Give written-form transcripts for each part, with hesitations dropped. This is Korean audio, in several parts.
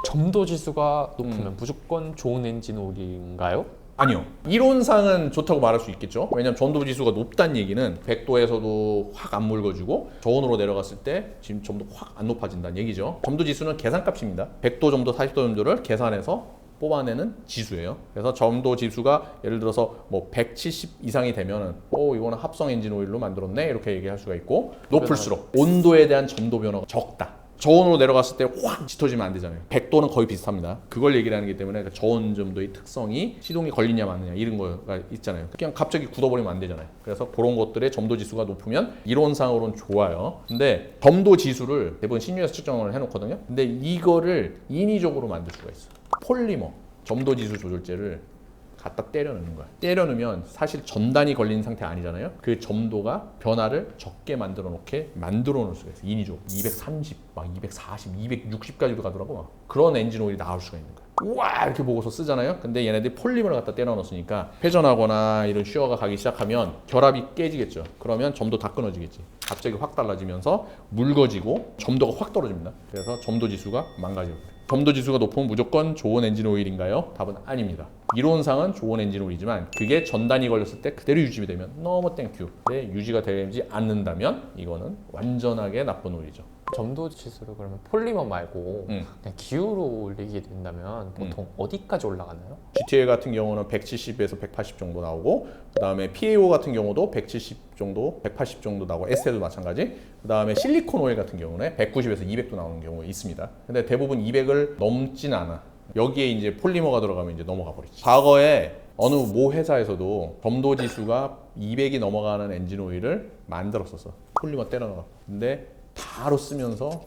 점도 지수가 높으면 무조건 좋은 엔진 오일인가요? 아니요. 이론상은 좋다고 말할 수 있겠죠. 왜냐면 점도 지수가 높다는 얘기는 100도에서도 확 안 묽어지고 저온으로 내려갔을 때 지금 점도 확 안 높아진다는 얘기죠. 점도 지수는 계산값입니다. 100도 점도, 40도 점도를 계산해서 뽑아내는 지수예요. 그래서 점도 지수가 예를 들어서 뭐 170 이상이 되면은 이거는 합성 엔진 오일로 만들었네 이렇게 얘기할 수가 있고, 높을수록 온도에 대한 점도 변화가 적다. 저온으로 내려갔을 때 확 짙어지면 안 되잖아요. 100도는 거의 비슷합니다. 그걸 얘기를 하는 게 때문에 저온 점도의 특성이 시동이 걸리냐 마느냐 이런 거가 있잖아요. 그냥 갑자기 굳어버리면 안 되잖아요. 그래서 그런 것들의 점도 지수가 높으면 이론상으로는 좋아요. 근데 점도 지수를 대부분 신유에서 측정을 해놓거든요. 근데 이거를 인위적으로 만들 수가 있어요. 폴리머 점도 지수 조절제를 갖다 때려 넣는 거야. 때려 넣으면 사실 전단이 걸린 상태 아니잖아요. 그 점도가 변화를 적게 만들어 놓을 수가 있어. 인위적으로 230, 막 240, 260까지도 가더라고. 막. 그런 엔진 오일이 나올 수가 있는 거야. 우와 이렇게 보고서 쓰잖아요. 근데 얘네들이 폴리머를 갖다 때려 넣었으니까 회전하거나 이런 슈어가 가기 시작하면 결합이 깨지겠죠. 그러면 점도 다 끊어지겠지. 갑자기 확 달라지면서 묽어지고 점도가 확 떨어집니다. 그래서 점도 지수가 망가져요. 점도 지수가 높으면 무조건 좋은 엔진 오일인가요? 답은 아닙니다. 이론상은 좋은 엔진 오일이지만 그게 전단이 걸렸을 때 그대로 유지가 되면 너무 땡큐. 근데 유지가 되지 않는다면 이거는 완전하게 나쁜 오일이죠. 점도 지수를 그러면 폴리머 말고 그냥 기후로 올리게 된다면 보통 어디까지 올라가나요? GTA 같은 경우는 170에서 180 정도 나오고, 그 다음에 PAO 같은 경우도 170 정도, 180 정도 나오고, 에스테도 마찬가지. 그 다음에 실리콘 오일 같은 경우는 190에서 200도 나오는 경우가 있습니다. 근데 대부분 200을 넘진 않아. 여기에 이제 폴리머가 들어가면 이제 넘어가 버리지. 과거에 어느 모 회사에서도 점도 지수가 200이 넘어가는 엔진 오일을 만들었었어. 폴리머 때려 넣어. 근데 바로 쓰면서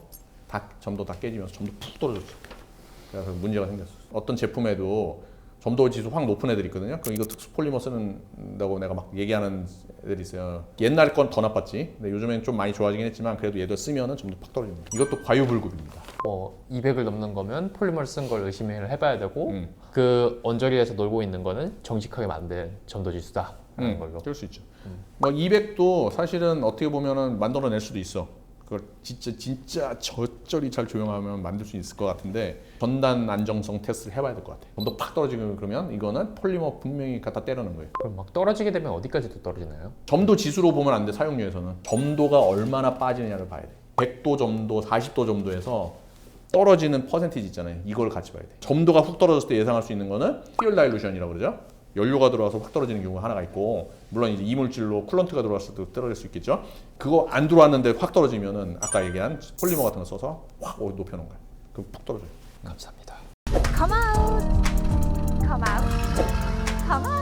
점도 다 깨지면서 점도 푹 떨어졌어. 그래서 문제가 생겼어. 어떤 제품에도 점도 지수 확 높은 애들이 있거든요. 그럼 이거 특수 폴리머 쓰는다고 내가 막 얘기하는 애들이 있어요. 옛날 건 더 나빴지. 근데 요즘엔 좀 많이 좋아지긴 했지만 그래도 얘도 쓰면은 점도 팍 떨어집니다. 이것도 과유불급입니다. 200을 넘는 거면 폴리머를 쓴 걸 의심을 해봐야 되고 그 언저리에서 놀고 있는 거는 정직하게 만든 점도 지수다 하는 걸로. 그럴 수 있죠. 뭐 200도 사실은 어떻게 보면은 만들어낼 수도 있어. 그걸 진짜 적절히 잘 조용하면 만들 수 있을 것 같은데 전단 안정성 테스트를 해봐야 될 것 같아. 점도 팍 떨어지면 그러면 이거는 폴리머 분명히 갖다 때려는 거예요. 그럼 막 떨어지게 되면 어디까지도 떨어지나요? 점도 지수로 보면 안 돼. 사용료에서는 점도가 얼마나 빠지느냐를 봐야 돼. 100도 점도, 40도 점도에서 떨어지는 퍼센티지 있잖아요. 이걸 같이 봐야 돼. 점도가 훅 떨어졌을 때 예상할 수 있는 거는 퓨얼 다일루션이라고 그러죠. 연료가 들어와서 확 떨어지는 경우가 하나가 있고, 물론 이제 이물질로 쿨런트가 들어왔을 때도 떨어질 수 있겠죠. 그거 안 들어왔는데 확 떨어지면은 아까 얘기한 폴리머 같은 거 써서 확 높여놓은 거야. 그럼 푹 떨어져요. 감사합니다. Come out. Come out. Come out.